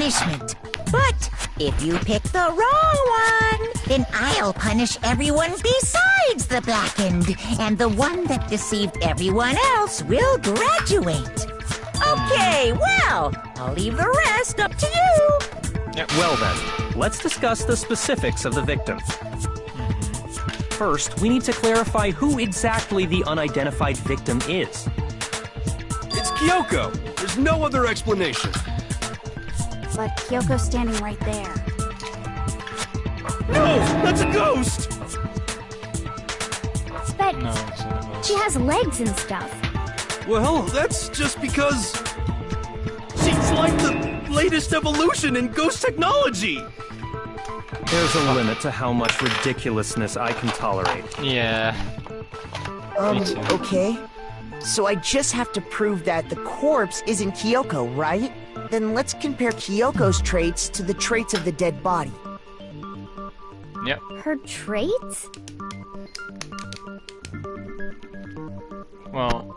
punishment. But if you pick the wrong one, then I'll punish everyone besides the blackened, and the one that deceived everyone else will graduate. Okay, well, I'll leave the rest up to you. Yep. Well then, let's discuss the specifics of the victim. First, we need to clarify who exactly the unidentified victim is. It's Kyoko. There's no other explanation. But Kyoko's standing right there. No! That's a ghost! But No, it's not a ghost. she has legs and stuff. Well, that's just because... she's like the latest evolution in ghost technology! There's a limit to how much ridiculousness I can tolerate. Yeah. Me too. Okay. So I just have to prove that the corpse isn't Kyoko, right? Then let's compare Kyoko's traits to the traits of the dead body. Yep. Her traits? Well.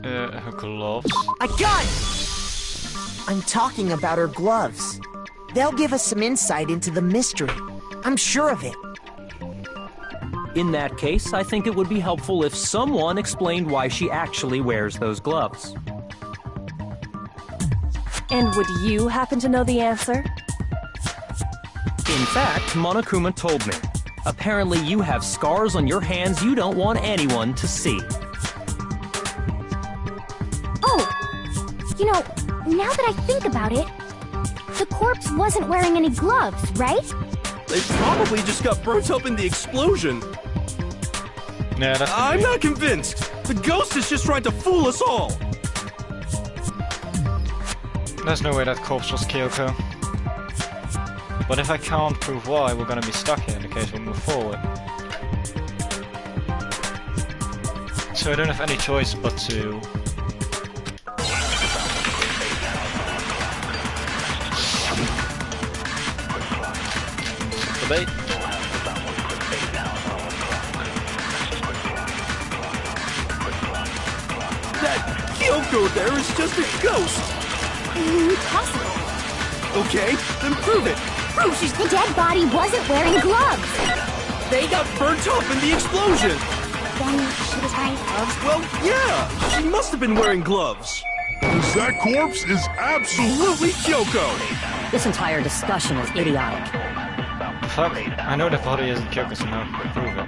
Her gloves. I got it! I'm talking about her gloves. They'll give us some insight into the mystery. I'm sure of it. In that case, I think it would be helpful if someone explained why she actually wears those gloves. And would you happen to know the answer? In fact, Monokuma told me. Apparently you have scars on your hands you don't want anyone to see. Oh! You know, now that I think about it, the corpse wasn't wearing any gloves, right? They probably just got burnt up in the explosion. Yeah, that's I'm not convinced. The ghost is just trying to fool us all. There's no way that corpse was Kyoko. But if I can't prove why, we're gonna be stuck here in the case we move forward. So I don't have any choice but to... debate. That Kyoko there is just a ghost. Impossible. Okay, then prove it. Prove she's... The dead body wasn't wearing gloves. They got burnt up in the explosion. Then she was wearing gloves. Well, yeah, she must have been wearing gloves. Because that corpse is Absolutely Kyoko. This entire discussion is idiotic. Fuck, I know the body isn't Kyoko, so now prove it.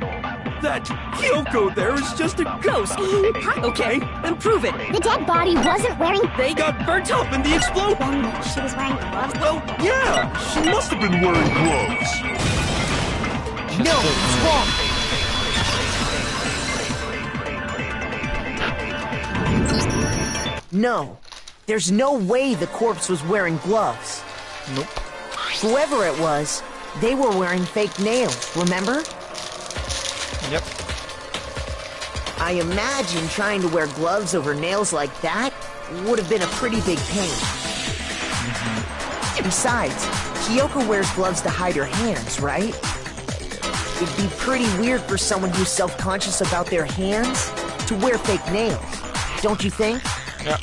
That Kyoko there is just a ghost. Okay, then prove it. The dead body wasn't wearing... They got burnt up in the explosion. Then she was wearing gloves. Well, yeah, She must have been wearing gloves. No, it's wrong. No, there's no way the corpse was wearing gloves. Nope. Whoever it was, they were wearing fake nails, remember? Yep. I imagine trying to wear gloves over nails like that would have been a pretty big pain. Besides, Kyoko wears gloves to hide her hands, right? It'd be pretty weird for someone who's self-conscious about their hands to wear fake nails, don't you think? Yeah.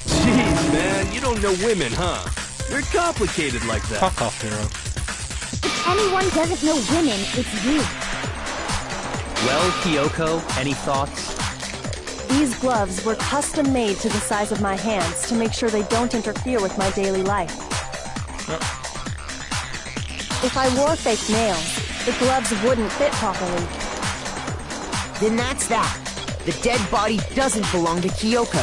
Jeez, man, you don't know women, huh? They're complicated like that. Fuck off, hero. If anyone doesn't know women, it's you. Well, Kyoko, any thoughts? These gloves were custom made to the size of my hands to make sure they don't interfere with my daily life. Yep. If I wore fake nails, the gloves wouldn't fit properly. Then that's that. The dead body doesn't belong to Kyoko.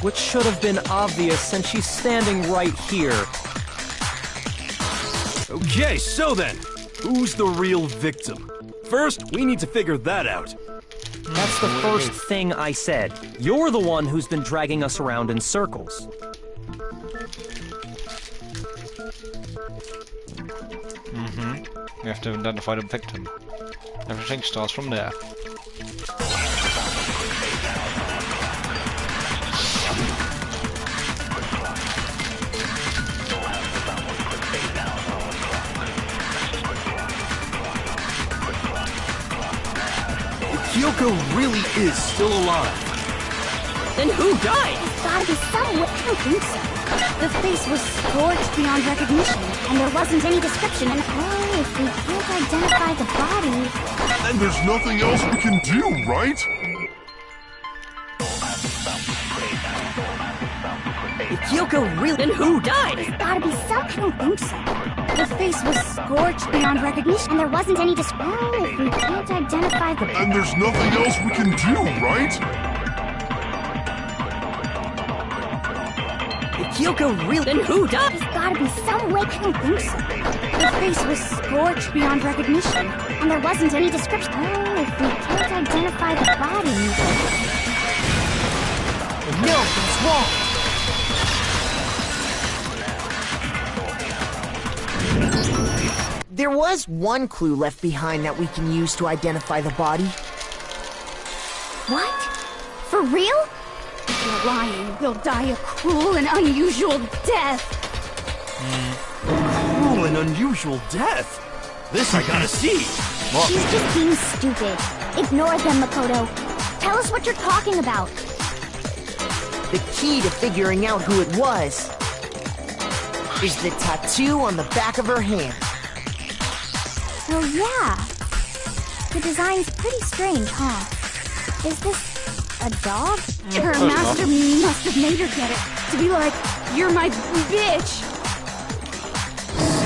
Which should have been obvious since she's standing right here. Okay, so then, who's the real victim? First, we need to figure that out. That's the first thing I said. You're the one who's been dragging us around in circles. We have to identify the victim. Everything starts from there. Kyoko really is still alive. Then who died? Gotta be some way. I don't think so. The face was scorched beyond recognition, and there wasn't any description. And oh, if we can't identify the body... And there's nothing else we can do, right? If Kyoko really... Then who died? Gotta be some... I don't think so. The face was scorched beyond recognition, and there wasn't any description. Oh, if we can't identify the... And there's nothing else we can do, right? If Kyoko really... Then who died? There's gotta be some way. I don't think so. The face was scorched beyond recognition, and there wasn't any description. Oh, if we can't identify the body... No, it's wrong. There was one clue left behind that we can use to identify the body. What? For real? If you're lying, you'll die a cruel and unusual death. Cruel and unusual death. This I gotta see. She's just being stupid. Ignore them, Makoto. Tell us what you're talking about. The key to figuring out who it was is the tattoo on the back of her hand. Oh, yeah. The design's pretty strange, huh? Is this a dog? Her master must have made her get it. To be like, you're my bitch.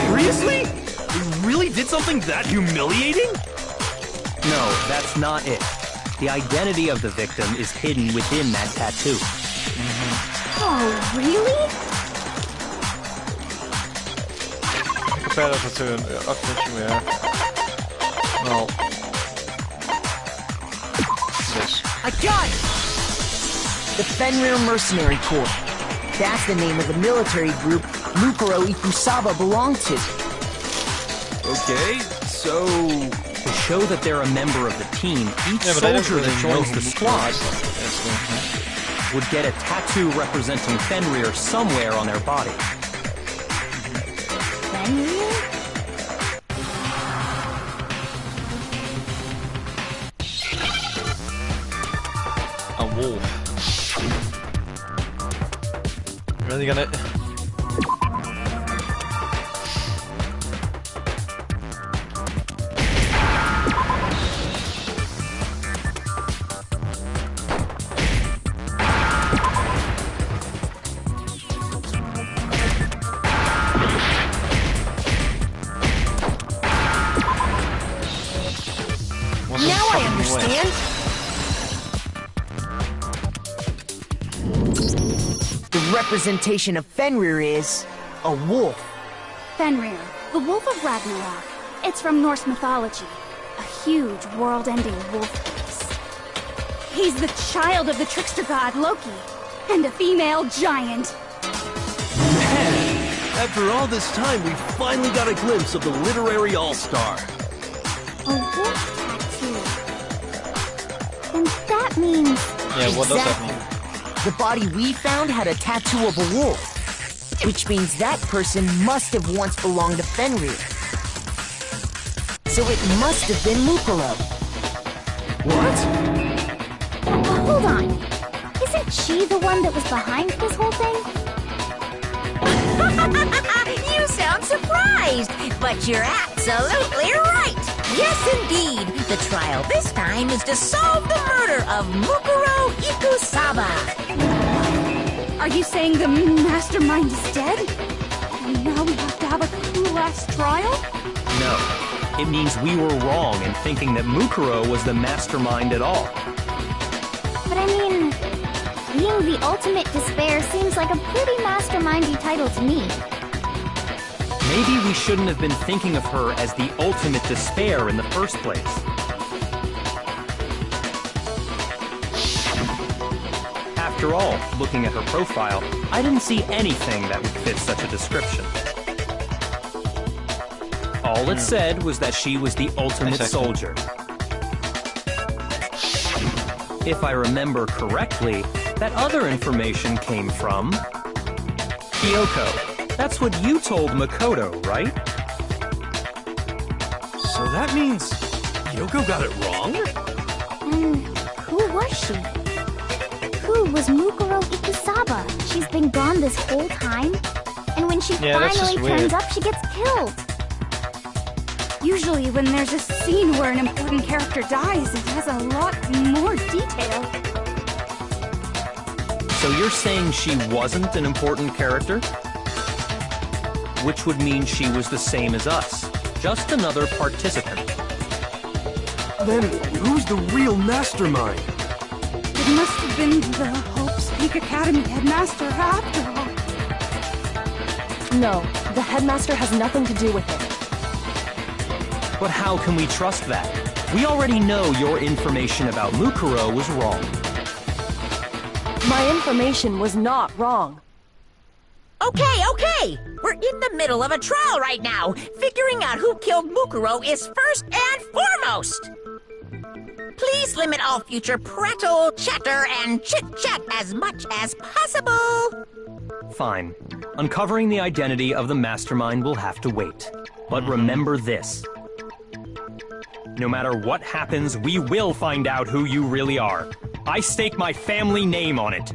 Seriously? You really did something that humiliating? No, that's not it. The identity of the victim is hidden within that tattoo. Oh, really? Compare that to an objection we have. Well, this. I got it! The Fenrir Mercenary Corps. That's the name of the military group Mukuro Ikusaba belonged to. Okay, so... To show that they're a member of the team, each soldier that joins the squad would get a tattoo representing Fenrir somewhere on their body. Fenrir? A wolf. Really gonna... Now I understand. The representation of Fenrir is a wolf. Fenrir, the Wolf of Ragnarok. It's from Norse mythology. A huge, world-ending wolf face. He's the child of the trickster god Loki, and a female giant. Man, after all this time, we finally got a glimpse of the literary all-star. A wolf tattoo. And that means... Yeah, what does that mean? The body we found had a tattoo of a wolf, which means that person must have once belonged to Fenrir. So it must have been Mukuro. What? Hold on. Isn't she the one that was behind this whole thing? You sound surprised, but you're absolutely right. Yes, indeed. The trial this time is to solve the murder of Mukuro Ikusaba. Are you saying the mastermind is dead? And now we have to have a cool-ass trial? No. It means we were wrong in thinking that Mukuro was the mastermind at all. But I mean, being the ultimate despair seems like a pretty mastermindy title to me. Maybe we shouldn't have been thinking of her as the ultimate despair in the first place. After all, looking at her profile, I didn't see anything that would fit such a description. All it said was that she was the ultimate soldier. If I remember correctly, that other information came from... Kyoko. That's what you told Makoto, right? So that means Kyoko got it wrong? Who was she? Who killed was Mukuro Ikusaba. She's been gone this whole time, and when she finally turns up, she gets killed. Usually when there's a scene where an important character dies, it has a lot more detail. So you're saying she wasn't an important character? Which would mean she was the same as us. Just another participant. Then who's the real mastermind? It must have been the Hope's Peak Academy headmaster after all. No, the headmaster has nothing to do with it. But how can we trust that? We already know your information about Mukuro was wrong. My information was not wrong. Okay. We're in the middle of a trial right now. Figuring out who killed Mukuro is first and foremost. Please limit all future prattle, chatter, and chit-chat as much as possible. Fine. Uncovering the identity of the mastermind will have to wait. But remember this. No matter what happens, we will find out who you really are. I stake my family name on it.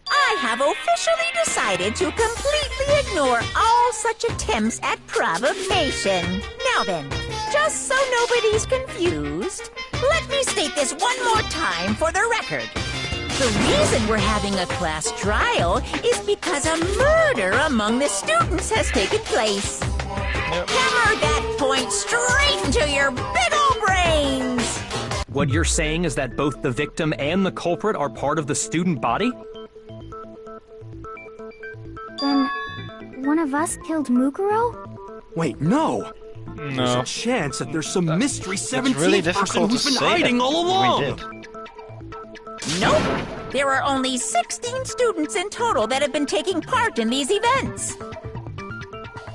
I have officially decided to completely ignore all such attempts at provocation. Now then, just so nobody's confused, let me state this one more time for the record. The reason we're having a class trial is because a murder among the students has taken place. Hammer that point straight into your big ol' brains! What you're saying is that both the victim and the culprit are part of the student body? Then, one of us killed Mukuro? Wait, no! There's a chance that there's some mystery 17th person who's been hiding all along! We did. Nope! There are only 16 students in total that have been taking part in these events.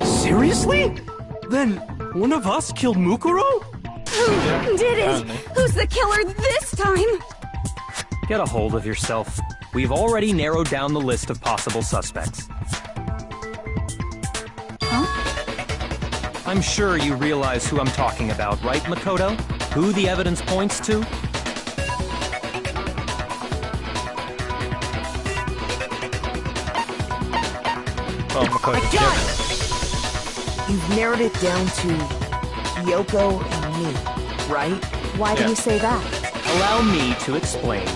Seriously? Then one of us killed Mukuro? Who did it? Who's the killer this time? Get a hold of yourself. We've already narrowed down the list of possible suspects. Huh? I'm sure you realize who I'm talking about, right, Makoto? Who the evidence points to? Well, Makoto. I got it! You've narrowed it down to Kyoko and me, right? Why do you say that? Allow me to explain.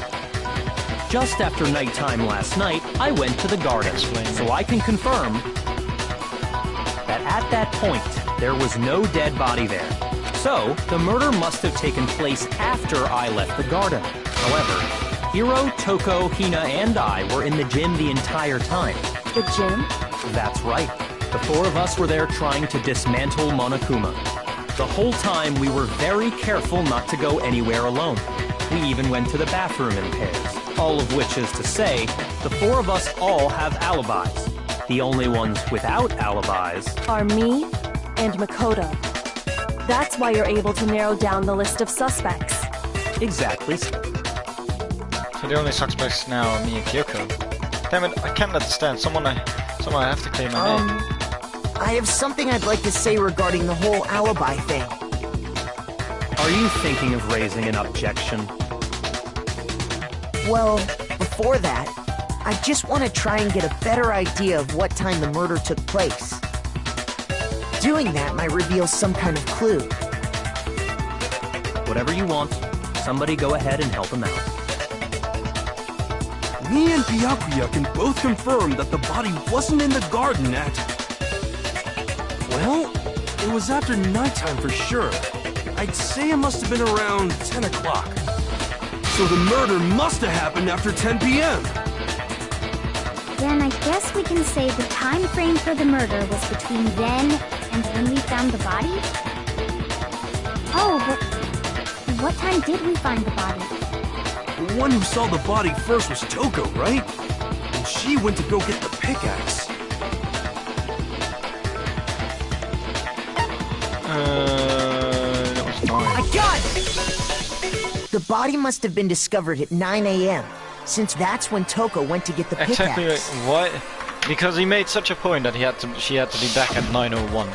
Just after nighttime last night, I went to the garden, so I can confirm that at that point, there was no dead body there. So, the murder must have taken place after I left the garden. However, Hiro, Toko, Hina, and I were in the gym the entire time. The gym? That's right. The four of us were there trying to dismantle Monokuma. The whole time, we were very careful not to go anywhere alone. We even went to the bathroom in pairs. All of which is to say, the four of us all have alibis. The only ones without alibis are me and Makoto. That's why you're able to narrow down the list of suspects. Exactly. So the only suspects now are me and Kyoko. Damn it, I can't understand. Someone I have to claim my name. I have something I'd like to say regarding the whole alibi thing. Are you thinking of raising an objection? Well, before that, I just want to try and get a better idea of what time the murder took place. Doing that might reveal some kind of clue. Whatever you want. Somebody go ahead and help him out. Me and Byakuya can both confirm that the body wasn't in the garden at... Well, it was after nighttime for sure. I'd say it must have been around 10 o'clock. So the murder must have happened after 10 p.m. Then I guess we can say the time frame for the murder was between then and when we found the body? Oh, but what time did we find the body? The one who saw the body first was Toko, right? And she went to go get the pickaxe. That was 9. I got it! The body must have been discovered at 9 a.m., since that's when Toko went to get the pickaxe. Exactly what? Because he made such a point that she had to be back at 9:01.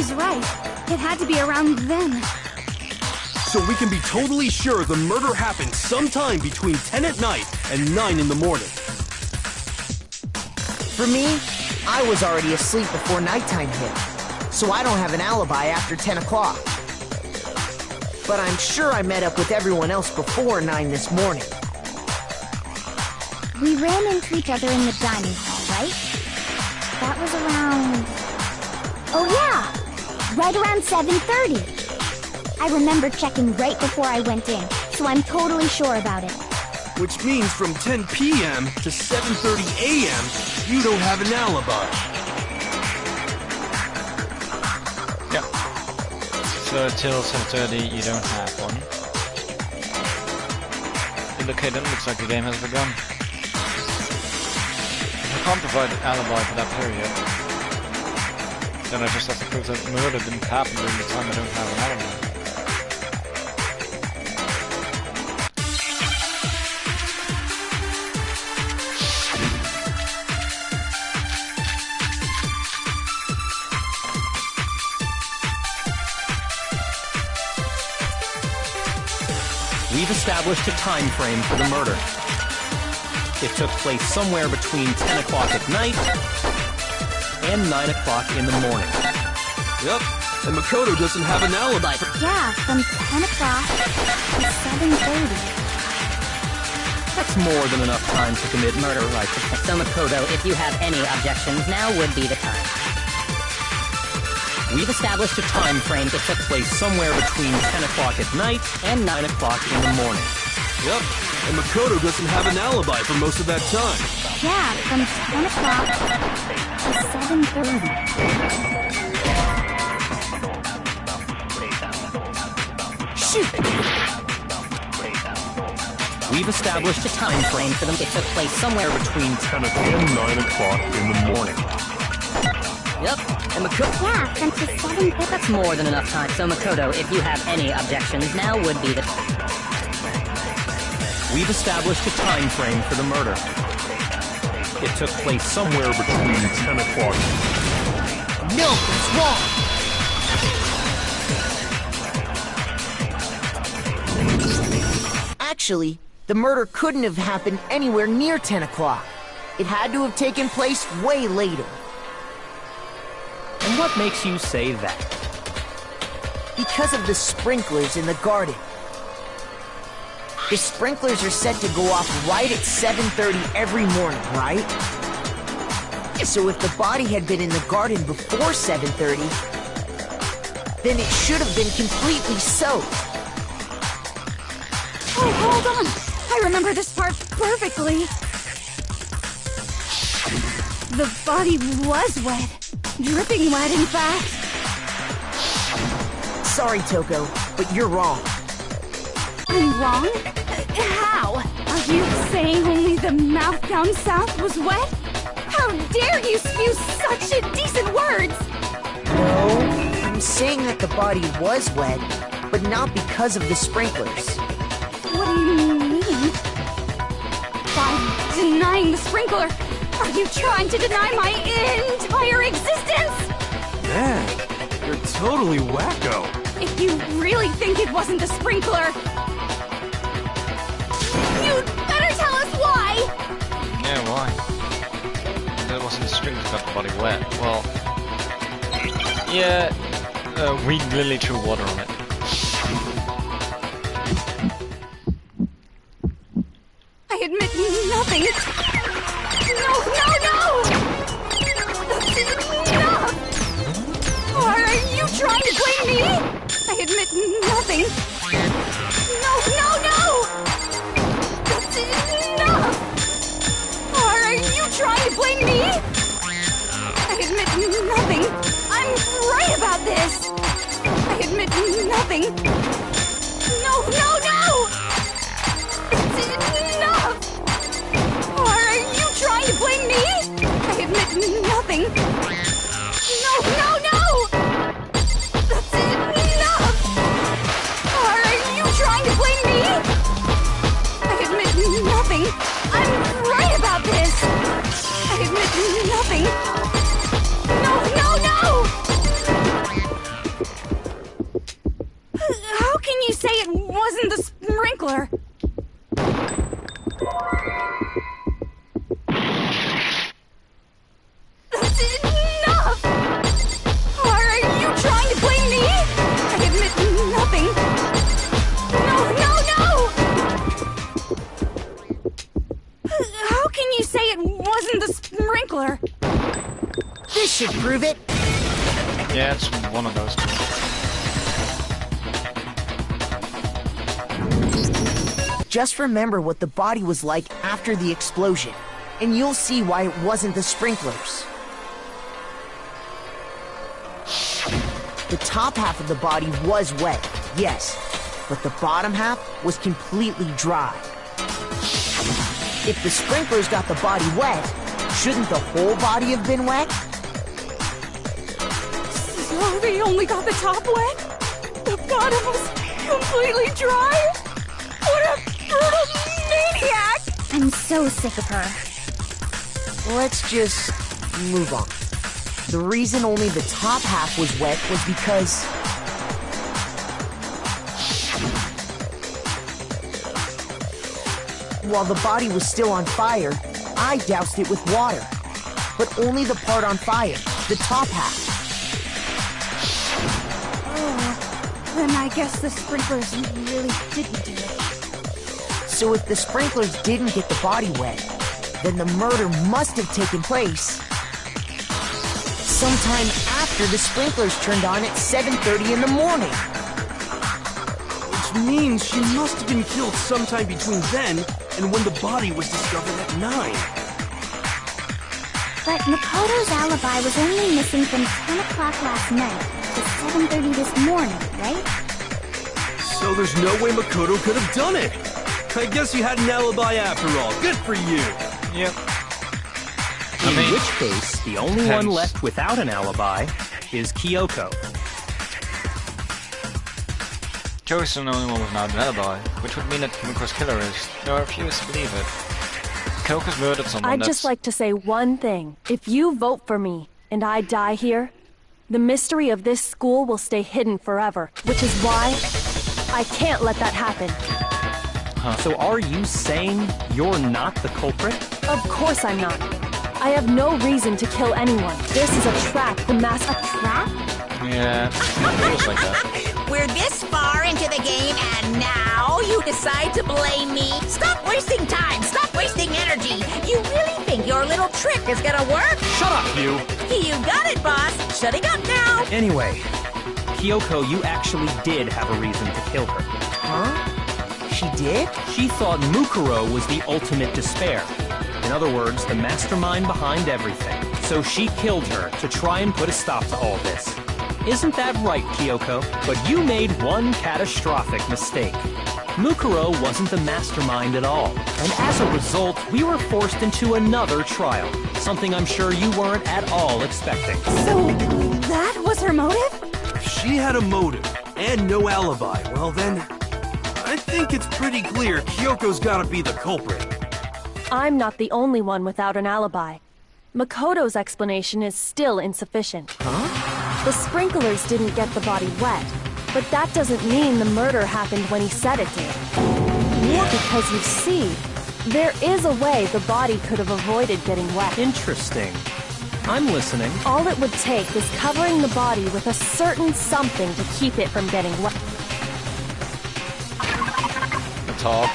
he's right. It had to be around then. So we can be totally sure the murder happened sometime between 10 at night and 9 in the morning. For me, I was already asleep before nighttime hit, so I don't have an alibi after 10 o'clock. But I'm sure I met up with everyone else before 9 this morning. We ran into each other in the dining hall, right? That was around... Oh yeah! Right around 7:30. I remember checking right before I went in, so I'm totally sure about it. Which means from 10 p.m. to 7:30 a.m., you don't have an alibi. Yeah. So till 7:30 you don't have one. Okay, then looks like the game has begun. If I can't provide an alibi for that period, then I just have to prove that murder didn't happen during the time I don't have an alibi. We've established a time frame for the murder. It took place somewhere between 10 o'clock at night and 9 o'clock in the morning. Yep, and Makoto doesn't have an alibi for... Yeah, from 10 o'clock to 7:30. That's more than enough time to commit murder, right? So Makoto, if you have any objections, now would be the time. We've established a time frame that took place somewhere between 10 o'clock at night and 9 o'clock in the morning. Yep, and Makoto doesn't have an alibi for most of that time. Yeah, from 10 o'clock to 7:30. Shoot! We've established a time frame for them. It took place somewhere Between 10 and 9 o'clock in the morning. Yep. And Makoto... Yeah, from to 7:30. That's more than enough time. So Makoto, if you have any objections, now would be the time. We've established a time frame for the murder. It took place somewhere between 10 o'clock. No, it's wrong! Actually, the murder couldn't have happened anywhere near 10 o'clock. It had to have taken place way later. And what makes you say that? Because of the sprinklers in the garden. The sprinklers are set to go off right at 7:30 every morning, right? So if the body had been in the garden before 7:30, then it should have been completely soaked. Oh, hold on! I remember this part perfectly. The body was wet. Dripping wet, in fact. Sorry, Toko, but you're wrong. I'm wrong? How? Are you saying only the mouth down south was wet? How dare you spew such indecent words! No, I'm saying that the body was wet, but not because of the sprinklers. What do you mean? By denying the sprinkler, are you trying to deny my entire existence? Man, you're totally wacko. If you really think it wasn't the sprinkler, you'd better tell us why! Yeah, why? That wasn't the string that got the body wet. Well, yeah, we literally threw water on it. I admit nothing. No, no, no! That's enough! Are you trying to blame me? I admit nothing. No, no, no! That's enough! Are you trying to blame me? I admit nothing. I'm right about this. I admit nothing. No, no, no! That's enough! Are you trying to blame me? I admit nothing. No, no, no! That's enough! Are you trying to blame me? I admit nothing. I'm right about this. I admit nothing. No, no, no! That's enough! Are you trying to blame me? I admit nothing. No! How can you say it wasn't the sprinkler? This should prove it. Yeah, it's one of those two. Just remember what the body was like after the explosion, and you'll see why it wasn't the sprinklers. The top half of the body was wet, yes, but the bottom half was completely dry. If the sprinklers got the body wet, shouldn't the whole body have been wet? So they only got the top wet? The bottom was completely dry? What a brutal maniac! I'm so sick of her. Let's just move on. The reason only the top half was wet was because... while the body was still on fire, I doused it with water. But only the part on fire, the top half. Oh, then I guess the sprinklers really didn't do it. So if the sprinklers didn't get the body wet, then the murder must have taken place sometime after the sprinklers turned on at 7:30 in the morning. Which means she must have been killed sometime between then and when the body was discovered at 9. But Makoto's alibi was only missing from 10 o'clock last night to 7:30 this morning, right? So there's no way Makoto could have done it. I guess you had an alibi after all. Good for you. Yep. In which case, the only one left without an alibi is Kyoko. Kyoko's the only one without an alibi, which would mean that Kimiko's killer is. No, I refuse to believe it. Kyoko's murdered someone I'd just like to say one thing. If you vote for me, and I die here, the mystery of this school will stay hidden forever, which is why I can't let that happen. Huh. So are you saying you're not the culprit? Of course I'm not. I have no reason to kill anyone. This is a trap. A trap? Yeah, it feels like that. We're this far into the game, and now you decide to blame me? Stop wasting time! Stop wasting energy! You really think your little trick is gonna work? Shut up, you! You got it, boss! Shutting up now! Anyway, Kyoko, you actually did have a reason to kill her. Huh? She did? She thought Mukuro was the ultimate despair. In other words, the mastermind behind everything. So she killed her to try and put a stop to all this. Isn't that right, Kyoko? But you made one catastrophic mistake. Mukuro wasn't the mastermind at all. And as a result, we were forced into another trial. Something I'm sure you weren't at all expecting. So, that was her motive? If she had a motive and no alibi, well then, I think it's pretty clear Kyoko's gotta be the culprit. I'm not the only one without an alibi. Makoto's explanation is still insufficient. Huh? The sprinklers didn't get the body wet, but that doesn't mean the murder happened when he said it did. Because you see, there is a way the body could have avoided getting wet. Interesting. I'm listening. All it would take is covering the body with a certain something to keep it from getting wet. The top.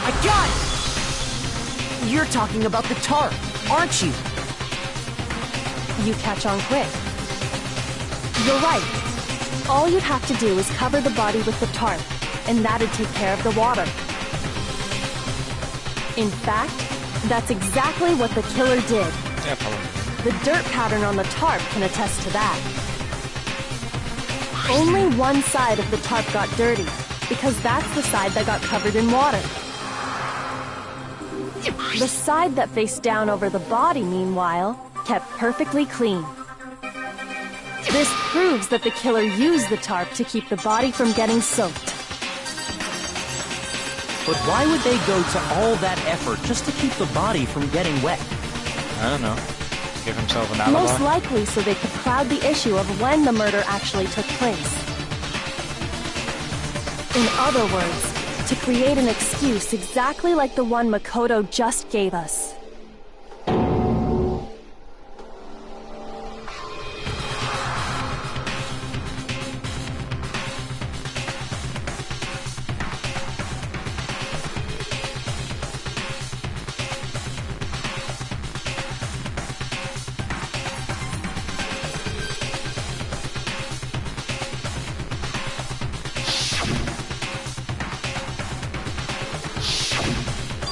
I got it! You're talking about the tarp, aren't you? You catch on quick. You're right. All you'd have to do is cover the body with the tarp, and that'd take care of the water. In fact, that's exactly what the killer did. Yeah, probably. The dirt pattern on the tarp can attest to that. Only one side of the tarp got dirty, because that's the side that got covered in water. The side that faced down over the body, meanwhile, kept perfectly clean. This proves that the killer used the tarp to keep the body from getting soaked. But why would they go to all that effort just to keep the body from getting wet? I don't know. Give himself an alibi? Most likely so they could cloud the issue of when the murder actually took place. In other words, to create an excuse exactly like the one Makoto just gave us.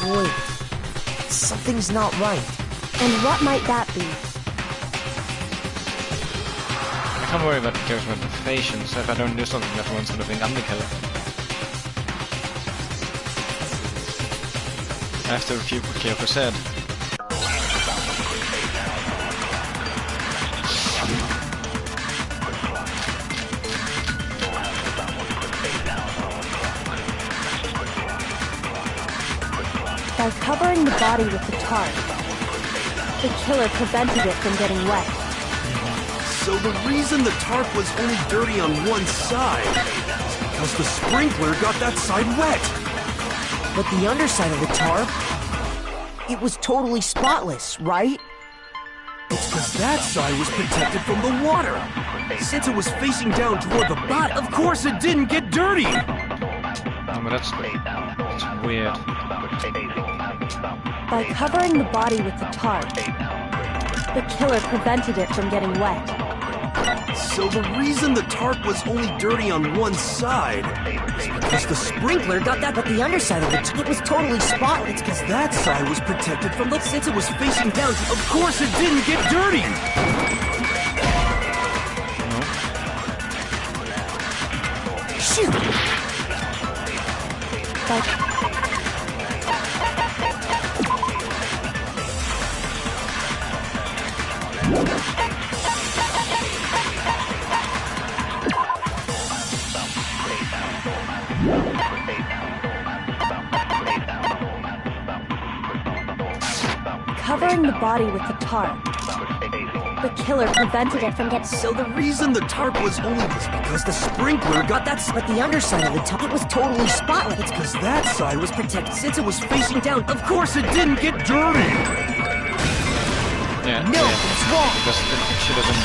Wait, something's not right. And what might that be? I can't worry about the judgment of patience. If I don't do something, everyone's gonna think I'm the killer. I have to refute what Kyoko said. By covering the body with the tarp, the killer prevented it from getting wet. So the reason the tarp was only dirty on one side is because the sprinkler got that side wet. But the underside of the tarp, it was totally spotless, right? It's because that side was protected from the water. Since it was facing down toward the bot, of course it didn't get dirty. Oh, but that's weird. By covering the body with the tarp, the killer prevented it from getting wet. So the reason the tarp was only dirty on one side is because the sprinkler got that, But the underside of it was totally spotless. because that side was protected from the... Since it was facing down, of course it didn't get dirty! Shoot! Covering the body with the tarp, the killer prevented it from getting... So the reason the tarp was only was because the sprinkler got that... But the underside of the tarp, it was totally spotless. It's because that side was protected since it was facing down. Of course it didn't get dirty! Yeah. No, yeah. it's wrong. Because it should have been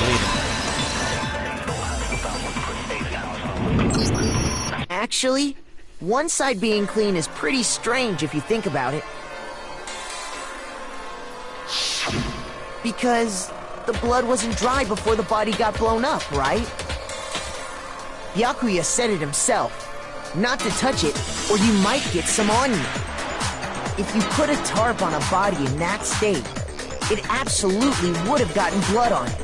bleeding. Actually, one side being clean is pretty strange if you think about it. Because the blood wasn't dry before the body got blown up, right? Byakuya said it himself. Not to touch it, or you might get some on you. If you put a tarp on a body in that state, it absolutely would have gotten blood on it.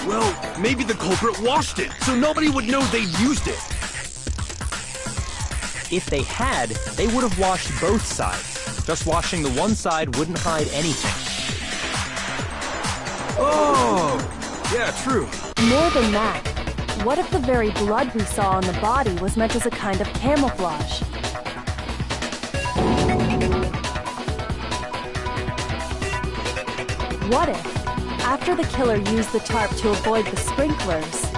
Well, maybe the culprit washed it, so nobody would know they'd used it. If they had, they would have washed both sides. Just washing the one side wouldn't hide anything. Oh, yeah, true. More than that, what if the very blood we saw on the body was meant as a kind of camouflage? What if, after the killer used the tarp to avoid the sprinklers,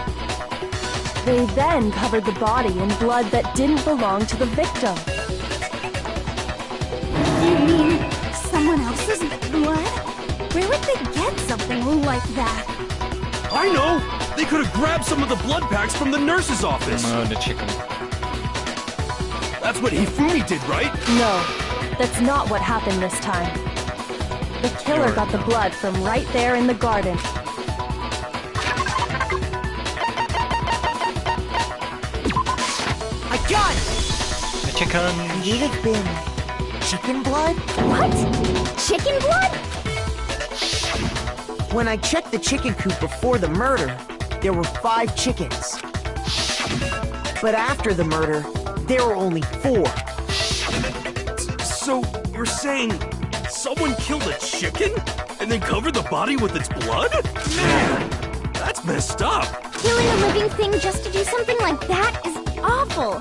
they then covered the body in blood that didn't belong to the victim? You mean someone else's blood? Where would they get something like that? I know! They could have grabbed some of the blood packs from the nurse's office. Oh, the chicken. That's what Hifumi did, right? No, that's not what happened this time. The killer got the blood from right there in the garden. I got it! The chicken. Could it have been chicken blood? What? Chicken blood? When I checked the chicken coop before the murder, there were 5 chickens. But after the murder, there were only 4. So, you're saying someone killed a chicken and then covered the body with its blood? Man, that's messed up. Killing a living thing just to do something like that is awful.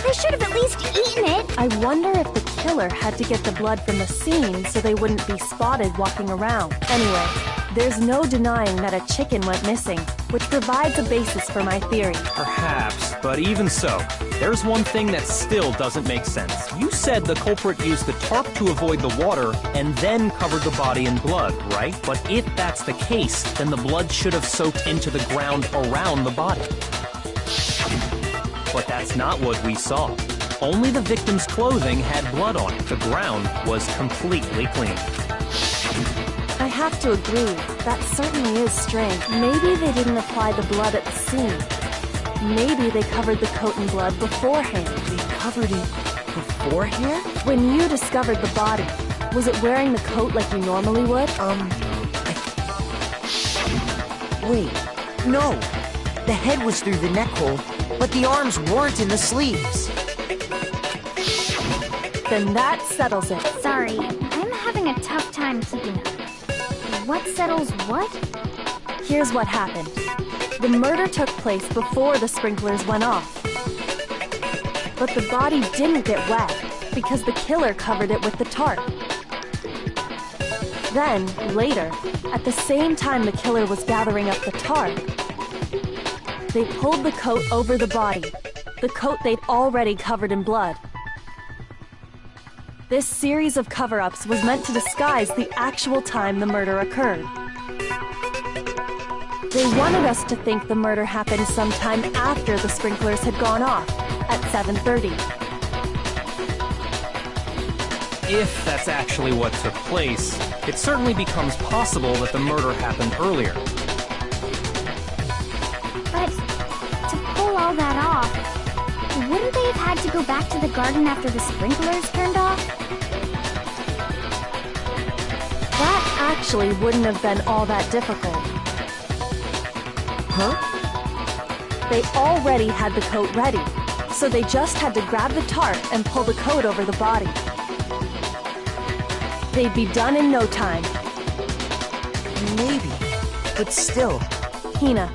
They should have at least eaten it. I wonder if the killer had to get the blood from the scene so they wouldn't be spotted walking around. Anyway, there's no denying that a chicken went missing, which provides a basis for my theory. Perhaps, but even so, there's one thing that still doesn't make sense. You said the culprit used the tarp to avoid the water and then covered the body in blood, right? But if that's the case, then the blood should have soaked into the ground around the body. But that's not what we saw. Only the victim's clothing had blood on it. The ground was completely clean. I have to agree, that certainly is strange. Maybe they didn't apply the blood at the scene. Maybe they covered the coat in blood beforehand. They covered it beforehand? When you discovered the body, was it wearing the coat like you normally would? Wait, no. The head was through the neck hole, but the arms weren't in the sleeves. Then that settles it. Sorry, I'm having a tough time keeping up. What settles what? Here's what happened. The murder took place before the sprinklers went off. But the body didn't get wet because the killer covered it with the tarp. Then, later, at the same time the killer was gathering up the tarp, they pulled the coat over the body, the coat they'd already covered in blood. This series of cover-ups was meant to disguise the actual time the murder occurred. They wanted us to think the murder happened sometime after the sprinklers had gone off, at 7:30. If that's actually what took place, it certainly becomes possible that the murder happened earlier. But to pull all that off, wouldn't they have had to go back to the garden after the sprinklers turned off? That actually wouldn't have been all that difficult. Huh? They already had the coat ready, so they just had to grab the tarp and pull the coat over the body. They'd be done in no time. Maybe, but still. Hina,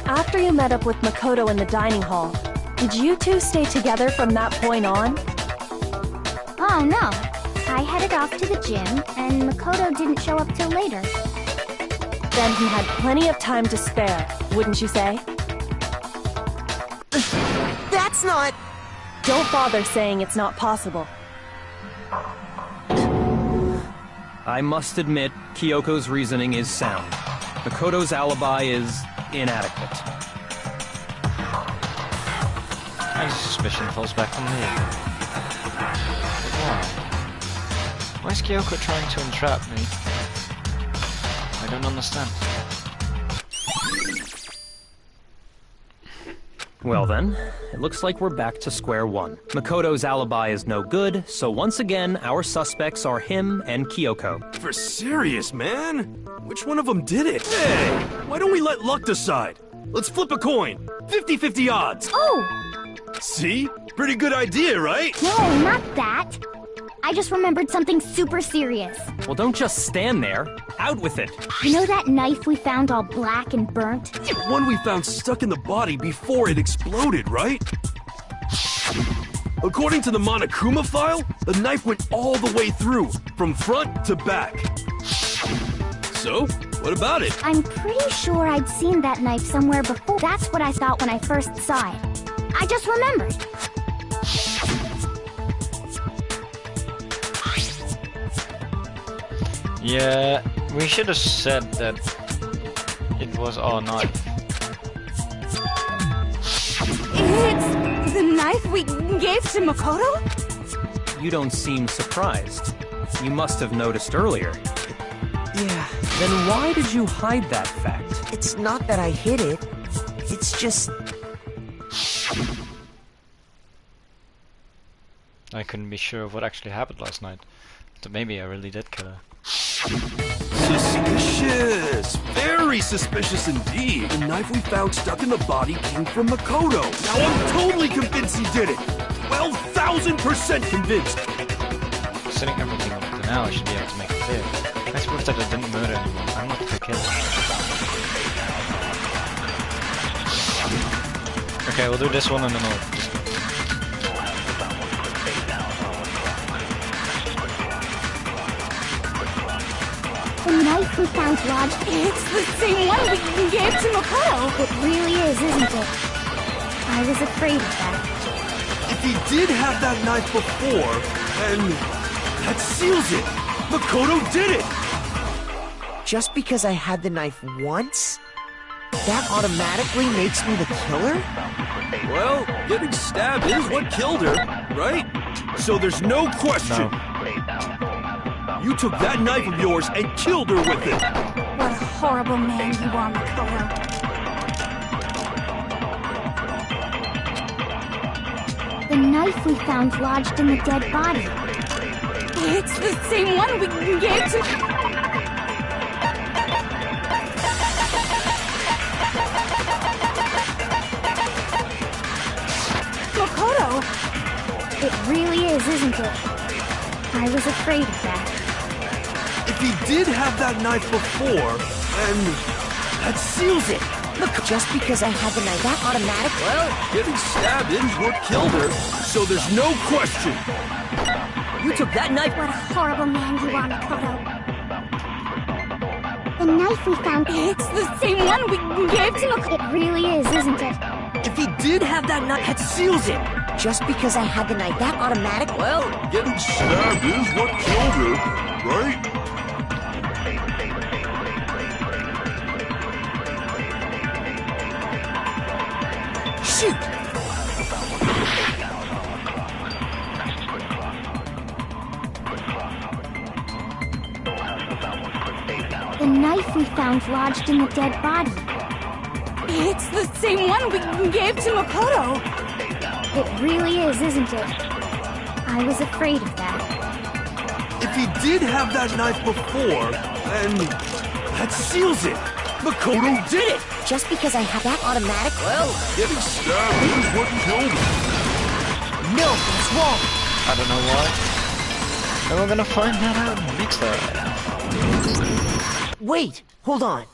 after you met up with Makoto in the dining hall, did you two stay together from that point on? Oh no, I headed off to the gym, and Makoto didn't show up till later. Then he had plenty of time to spare, wouldn't you say? That's not... Don't bother saying it's not possible. I must admit, Kyoko's reasoning is sound. Makoto's alibi is inadequate. My suspicion falls back on me. Why? Why is Kyoko trying to entrap me? I don't understand. Well then, it looks like we're back to square one. Makoto's alibi is no good, so once again, our suspects are him and Kyoko. For serious, man? Which one of them did it? Hey, why don't we let luck decide? Let's flip a coin. 50-50 odds. Oh! See? Pretty good idea, right? No, not that. I just remembered something super serious. Well, don't just stand there. Out with it. You know that knife we found all black and burnt? The one we found stuck in the body before it exploded, right? According to the Monokuma file, the knife went all the way through, from front to back. So, what about it? I'm pretty sure I'd seen that knife somewhere before. That's what I thought when I first saw it. I just remembered. Yeah, we should have said that it was our knife. It's the knife we gave to Makoto? You don't seem surprised. You must have noticed earlier. Yeah. Then why did you hide that fact? It's not that I hid it. It's just... I couldn't be sure of what actually happened last night. So maybe I really did kill her. Suspicious! Very suspicious indeed. The knife we found stuck in the body came from Makoto. Now I'm totally convinced he did it. 12,000% convinced. Setting everything up to now, I should be able to make it clear. That's proof that I didn't murder anyone. I'm not the killer. Okay, we'll do this one and then we'll just... The knife we found lodged. It's the same one we gave to Makoto. It really is, isn't it? I was afraid of that. If he did have that knife before, then that seals it. Makoto did it. Just because I had the knife once, that automatically makes me the killer? Well, getting stabbed is what killed her, right? So there's no question. You took that knife of yours and killed her with it. What a horrible man you are, Makoto. The knife we found lodged in the dead body. It's the same one we gave to... Makoto! It really is, isn't it? I was afraid of that. If he did have that knife before, then that seals it. Look, just because I had the knife, that automatic... Well, getting stabbed is what killed her, so there's no question. You took that knife... What a horrible man you are, Makoto. The knife we found... It's the same one we gave to Makoto. It really is, isn't it? If he did have that knife, that seals it. Just because I had the knife, that automatic... Well, Getting stabbed is what killed her, right? shoot! The knife we found lodged in the dead body. It's the same one we gave to Makoto. It really is, isn't it? I was afraid of that. If he did have that knife before, then that seals it. Makoto did it! Just because I have that automatic, well, Getting stabbed is what killed him. no, that's wrong. I don't know why. And we're gonna find that out next time. Wait, hold on.